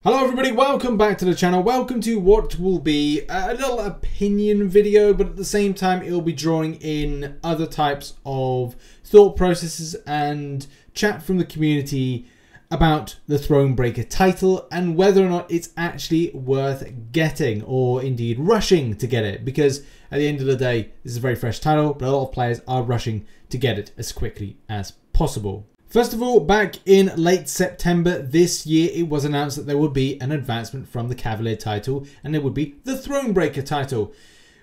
Hello everybody, welcome back to the channel. Welcome to what will be a little opinion video, but at the same time it will be drawing in other types of thought processes and chat from the community about the Thronebreaker title and whether or not it's actually worth getting or indeed rushing to get it, because at the end of the day this is a very fresh title, but a lot of players are rushing to get it as quickly as possible. First of all, back in late September this year, it was announced that there would be an advancement from the Cavalier title and it would be the Thronebreaker title.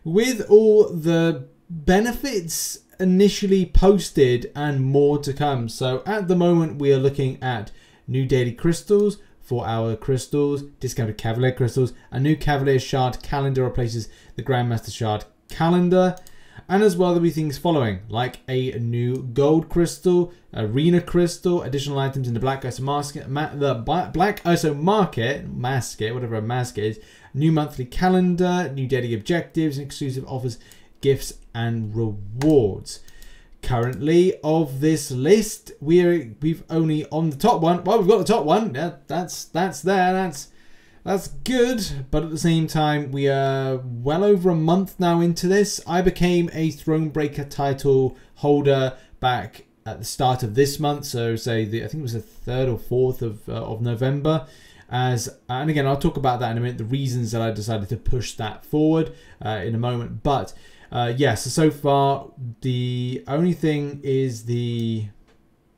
With all the benefits initially posted and more to come. So at the moment, we are looking at new daily crystals, 4-hour crystals, discounted Cavalier crystals, a new Cavalier shard calendar replaces the Grandmaster shard calendar. And as well, there'll be things following, like a new gold crystal, arena crystal, additional items in the Black ISO market, whatever a mask is, new monthly calendar, new daily objectives, and exclusive offers, gifts, and rewards. Currently, of this list, we've only on the top one. Well, we've got the top one. Yeah, that's there. That's good, but at the same time, we are well over a month now into this. I became a Thronebreaker title holder back at the start of this month, so say I think it was the 3rd or 4th of November. And again, I'll talk about that in a minute, the reasons that I decided to push that forward in a moment. But yes, so far, the only thing is the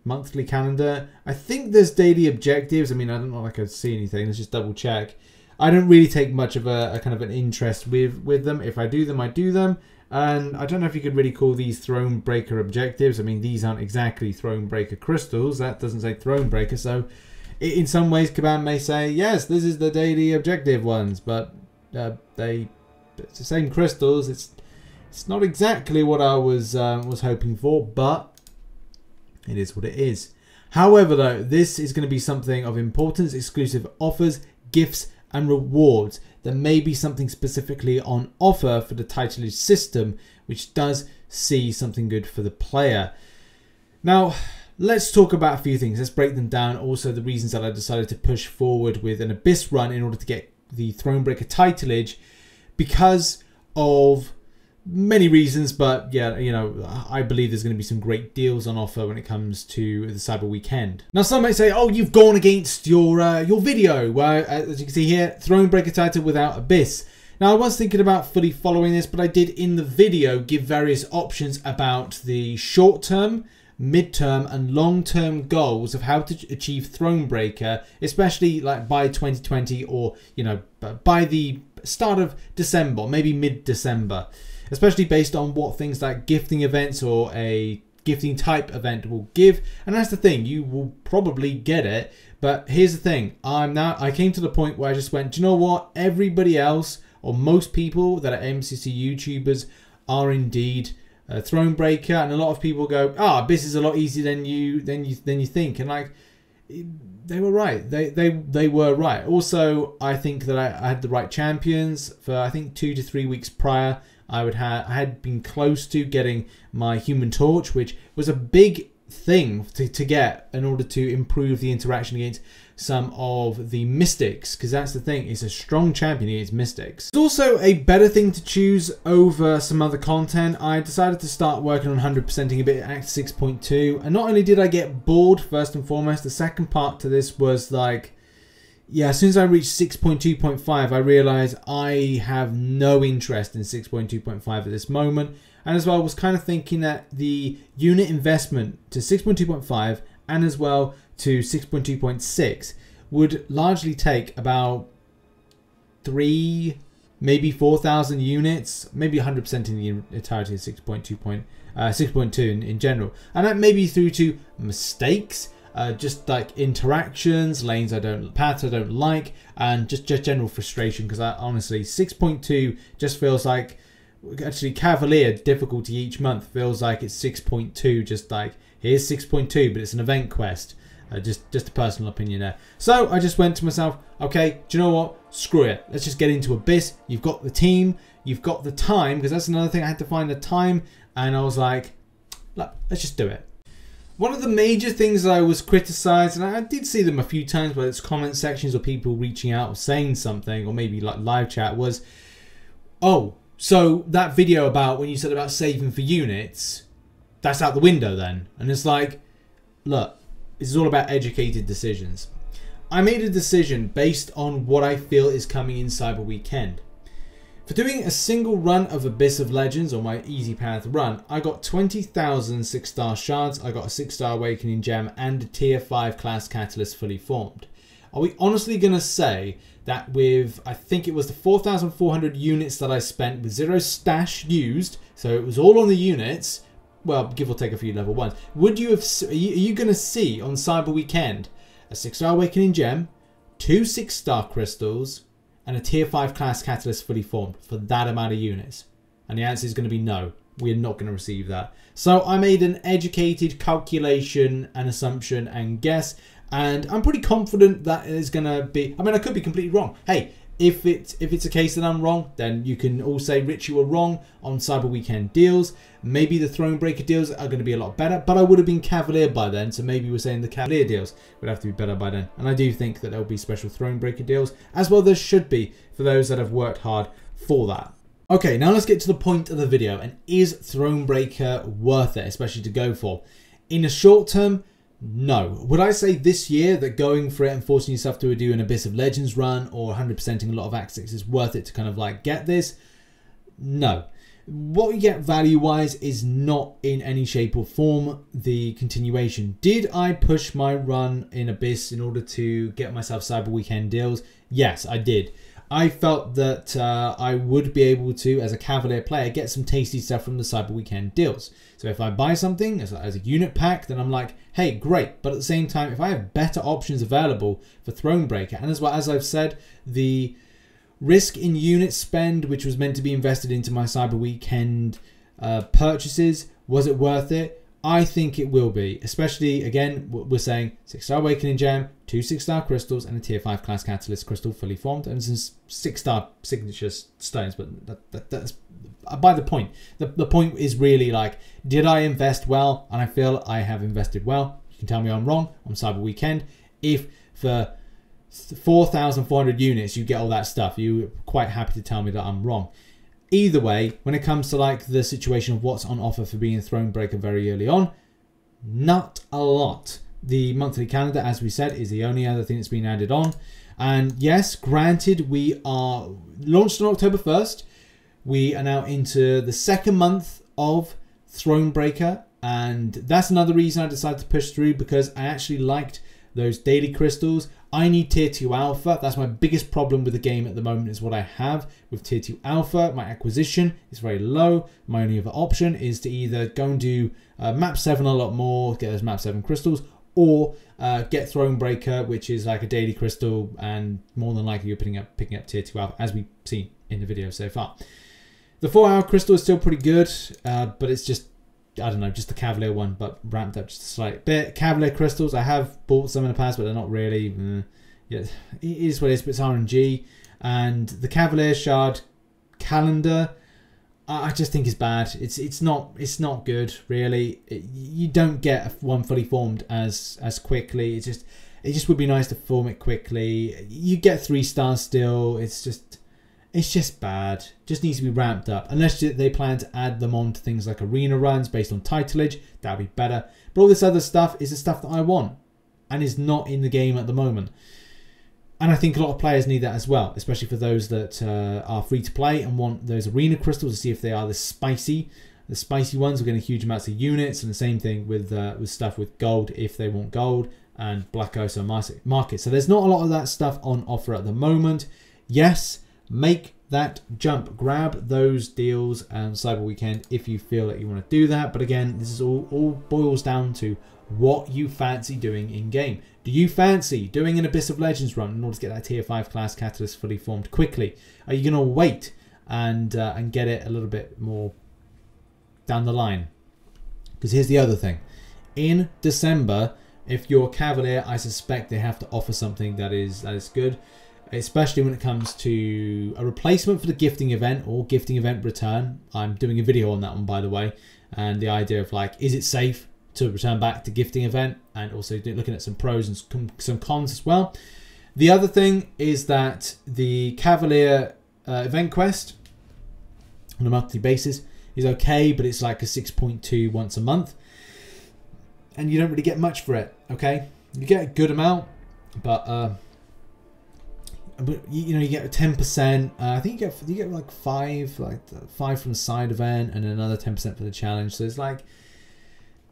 monthly calendar. I think there's daily objectives. I mean, I don't know if I could see anything. Let's just double check. I don't really take much of a kind of an interest with them. If I do them, I do them. And I don't know if you could really call these Thronebreaker objectives. I mean, these aren't exactly Thronebreaker crystals. That doesn't say Thronebreaker. So in some ways, Kabam may say, yes, this is the daily objective ones. But it's the same crystals. It's not exactly what I was hoping for, but it is what it is. However, though, this is going to be something of importance, exclusive offers, gifts, and rewards. There may be something specifically on offer for the titleage system, which does see something good for the player. Now, let's talk about a few things. Let's break them down. Also, the reasons that I decided to push forward with an Abyss run in order to get the Thronebreaker titleage, because of many reasons, but yeah, you know, I believe there's going to be some great deals on offer when it comes to the Cyber Weekend. Now, some might say, "Oh, you've gone against your video." Where, as you can see here, Thronebreaker title without Abyss. Now, I was thinking about fully following this, but I did in the video give various options about the short-term, mid-term, and long-term goals of how to achieve Thronebreaker, especially like by 2020 or by the start of December, maybe mid-December. Especially based on what things like gifting events or a gifting type event will give. And that's the thing, you will probably get it. But here's the thing, I came to the point where I just went, do you know what? Everybody else, or most people that are MCC YouTubers, are indeed Thronebreaker. And a lot of people go, this is a lot easier than you think. And like, they were right. They were right. Also, I think that I had the right champions for I think 2 to 3 weeks prior. I had been close to getting my Human Torch, which was a big thing to get in order to improve the interaction against some of the Mystics, because that's the thing, it's a strong champion against Mystics. It's also a better thing to choose over some other content. I decided to start working on 100%ing a bit at Act 6.2, and not only did I get bored first and foremost, the second part to this was like, yeah, as soon as I reached 6.2.5, I realized I have no interest in 6.2.5 at this moment. And as well, I was kind of thinking that the unit investment to 6.2.5 and as well to 6.2.6 would largely take about 3, maybe 4,000 units, maybe 100% in the entirety of 6.2 in general. And that may be through to mistakes, just like interactions, lanes paths I don't like, and just general frustration, because honestly 6.2 just feels like, actually Cavalier difficulty each month feels like it's 6.2, just like here's 6.2 but it's an event quest. Just a personal opinion there. So I just went to myself, okay, do you know what, screw it, let's just get into Abyss. You've got the team, you've got the time, because that's another thing, I had to find the time, and I was like, let's just do it. One of the major things that I was criticised, and I did see them a few times, whether it's comment sections or people reaching out or saying something, or maybe like live chat, was, oh, so that video about when you said about saving for units, that's out the window then. And it's like, look, this is all about educated decisions. I made a decision based on what I feel is coming in Cyber Weekend. For doing a single run of Abyss of Legends, or my easy path run, I got 20,000 6-star shards, I got a 6-star awakening gem, and a tier 5 class catalyst fully formed. Are we honestly going to say that with, I think it was the 4,400 units that I spent with 0 stash used, so it was all on the units, well, give or take a few level 1s, would you have, are you going to see on Cyber Weekend a 6-star awakening gem, 2 6-star crystals, and a tier 5 class catalyst fully formed for that amount of units? And the answer is going to be no. We're not going to receive that. So I made an educated calculation and assumption and guess, and I'm pretty confident that it's going to be, I mean, I could be completely wrong. Hey, if it's a case that I'm wrong, then you can all say, Rich, you were wrong on Cyber Weekend deals. Maybe the Thronebreaker deals are going to be a lot better, but I would have been Cavalier by then, so maybe we're saying the Cavalier deals would have to be better by then. And I do think that there'll be special Thronebreaker deals, as well there should be for those that have worked hard for that. Okay, now let's get to the point of the video, and is Thronebreaker worth it, especially to go for? In the short term, no. Would I say this year that going for it and forcing yourself to do an Abyss of Legends run or 100%ing a lot of access is worth it to kind of like get this? No. What you get value-wise is not in any shape or form the continuation. Did I push my run in Abyss in order to get myself Cyber Weekend deals? Yes, I did. I felt that I would be able to, as a Cavalier player, get some tasty stuff from the Cyber Weekend deals. So if I buy something as a unit pack, then I'm like, hey, great. But at the same time, if I have better options available for Thronebreaker, and as well as I've said, the risk in unit spend, which was meant to be invested into my Cyber Weekend purchases, was it worth it? I think it will be, especially, again, we're saying 6-star awakening gem, 2 6-star crystals, and a tier 5 class catalyst crystal fully formed, and some 6-star signature stones, but that's by the point. The point is really like, did I invest well? And I feel I have invested well. You can tell me I'm wrong on Cyber Weekend. If for 4,400 units you get all that stuff, you're quite happy to tell me that I'm wrong. Either way, when it comes to like the situation of what's on offer for being a Thronebreaker very early on, not a lot. The monthly calendar, as we said, is the only other thing that's been added on. And yes, granted, we are launched on October 1st. We are now into the 2nd month of Thronebreaker, and that's another reason I decided to push through, because I actually liked those daily crystals. I need tier 2 alpha. That's my biggest problem with the game at the moment, is what I have with tier 2 alpha. My acquisition is very low. My only other option is to either go and do map 7 a lot more, get those map 7 crystals, or get Thronebreaker, which is like a daily crystal, and more than likely you're picking up tier 2 alpha, as we've seen in the video so far. The 4-hour crystal is still pretty good, but it's just, I don't know, just the Cavalier one, but ramped up just a slight bit. Cavalier crystals, I have bought some in the past, but they're not really, yeah, it is what it is, but it's RNG. And the Cavalier shard calendar, I just think is bad. It's not good, really. You don't get one fully formed as quickly. It just would be nice to form it quickly. You get 3 stars still. It's just bad. Just needs to be ramped up. Unless they plan to add them on to things like arena runs based on titleage, that would be better. But all this other stuff is the stuff that I want and is not in the game at the moment. And I think a lot of players need that as well, especially for those that are free to play and want those arena crystals to see if they are the spicy. The spicy ones will get huge amounts of units, and the same thing with stuff with gold if they want gold, and Black Oso market. So there's not a lot of that stuff on offer at the moment. Yes, make that jump. Grab those deals and Cyber Weekend if you feel that you want to do that. But again, this is all boils down to what you fancy doing in game. Do you fancy doing an Abyss of Legends run in order to get that tier 5 class catalyst fully formed quickly? Are you going to wait and get it a little bit more down the line? Because here's the other thing. In December, if you're Cavalier, I suspect they have to offer something that is good, especially when it comes to a replacement for the gifting event or gifting event return. I'm doing a video on that one, by the way, and the idea of like, is it safe to return back to gifting event, and also looking at some pros and some cons as well. The other thing is that the Cavalier event quest on a monthly basis is okay, but it's like a 6.2 once a month, and you don't really get much for it. Okay, you get a good amount, but you know, you get 10%. I think you get like 5 from the side event, and another 10% for the challenge. So it's like,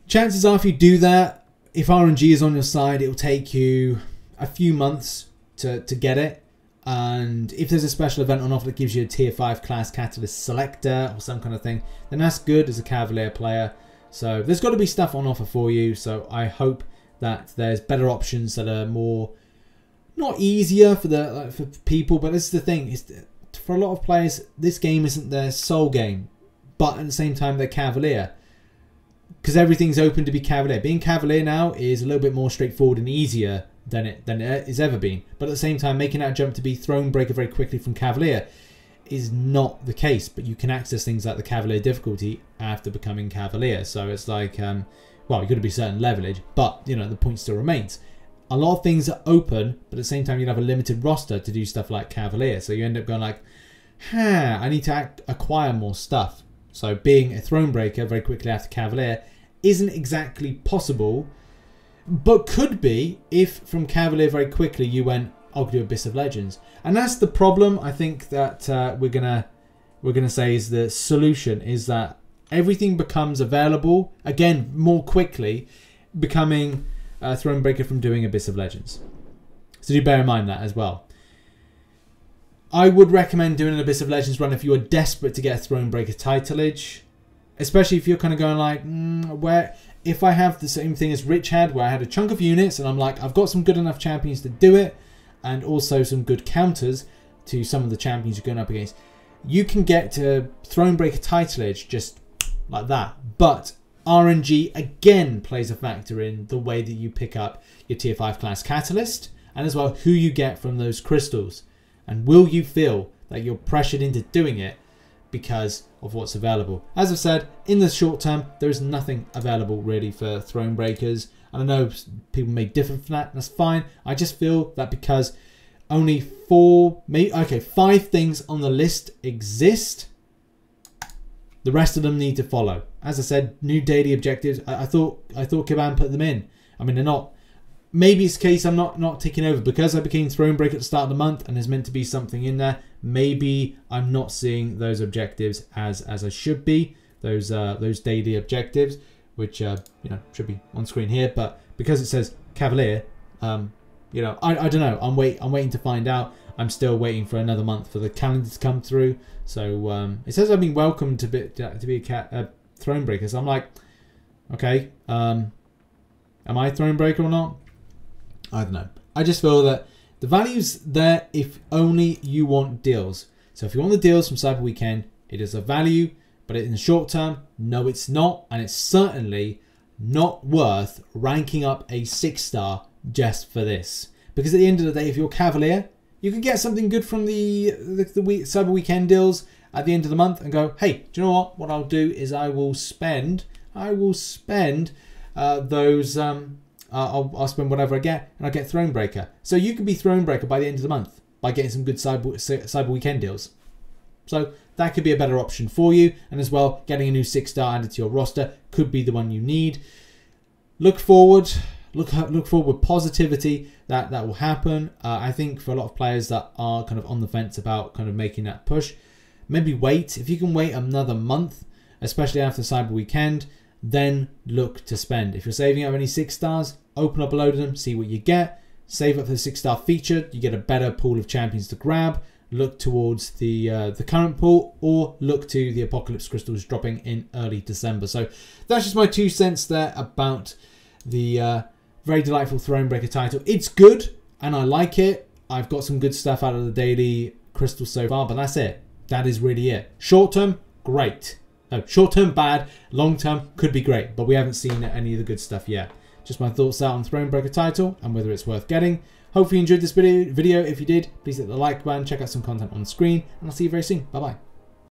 chances are if you do that, if RNG is on your side, it will take you a few months to get it. And if there's a special event on offer that gives you a tier 5 class catalyst selector or some kind of thing, then that's good as a Cavalier player. So there's got to be stuff on offer for you. So I hope that there's better options that are more, not easier for the for people, but this is the thing, is for a lot of players, this game isn't their sole game, but at the same time they're Cavalier, because everything's open to be Cavalier. Being Cavalier now is a little bit more straightforward and easier than it has ever been, but at the same time, making that jump to be Thronebreaker very quickly from Cavalier is not the case. But you can access things like the Cavalier difficulty after becoming Cavalier, so it's like, well, you've got to be certain levelage, but you know, the point still remains. A lot of things are open, but at the same time, you'd have a limited roster to do stuff like Cavalier, so you end up going like, I need to acquire more stuff. So being a Thronebreaker very quickly after Cavalier isn't exactly possible, but could be if from Cavalier very quickly you went, I'll do Abyss of Legends. And that's the problem, I think, that we're gonna say is the solution, is that everything becomes available again more quickly, becoming Thronebreaker from doing Abyss of Legends. So do bear in mind that as well. I would recommend doing an Abyss of Legends run if you are desperate to get a Thronebreaker titleage, especially if you're kind of going like, where if I have the same thing as Rich had, where I had a chunk of units and I'm like, I've got some good enough champions to do it, and also some good counters to some of the champions you're going up against, you can get to Thronebreaker titleage just like that. But RNG again plays a factor in the way that you pick up your tier 5 class catalyst, and as well who you get from those crystals, and will you feel that you're pressured into doing it because of what's available. As I've said, in the short term there is nothing available really for Thronebreakers, and I know people may differ from that, that's fine. I just feel that because only 5 things on the list exist, the rest of them need to follow. As I said, new daily objectives. I thought kabam put them in. I mean, they're not. Maybe it's the case I'm not taking over because I became Thronebreaker at the start of the month and there's meant to be something in there. Maybe I'm not seeing those objectives as I should be. Those daily objectives, which you know, should be on screen here, but because it says Cavalier, you know, I don't know. I'm waiting to find out. I'm still waiting for another month for the calendar to come through. So it says I've been welcomed to be a Thronebreaker. So I'm like, okay, am I Thronebreaker or not? I don't know. I just feel that the value's there if only you want deals. So if you want the deals from Cyber Weekend, it is a value, but in the short term, no, it's not, and it's certainly not worth ranking up a 6-star just for this. Because at the end of the day, if you're Cavalier, you can get something good from the Cyber Weekend deals at the end of the month and go, hey, do you know what? What I'll do is I will spend those. I'll spend whatever I get, and I'll get Thronebreaker. So you can be Thronebreaker by the end of the month by getting some good Cyber Weekend deals. So that could be a better option for you, and as well, getting a new 6-star added to your roster could be the one you need. Look forward with positivity that will happen. I think for a lot of players that are kind of on the fence about kind of making that push, maybe wait. If you can wait another month, especially after Cyber Weekend, then look to spend. If you're saving up any 6 stars, open up a load of them, see what you get. Save up for the 6-star feature, you get a better pool of champions to grab. Look towards the current pool, or look to the Apocalypse Crystals dropping in early December. So that's just my 2 cents there about the very delightful Thronebreaker title. It's good, and I like it. I've got some good stuff out of the daily crystals so far, but that's it. That is really it. Short term, great. No, short term bad, long term could be great, but we haven't seen any of the good stuff yet. Just my thoughts out on Thronebreaker title and whether it's worth getting. Hopefully you enjoyed this video. If you did, please hit the like button, check out some content on the screen, and I'll see you very soon. Bye bye.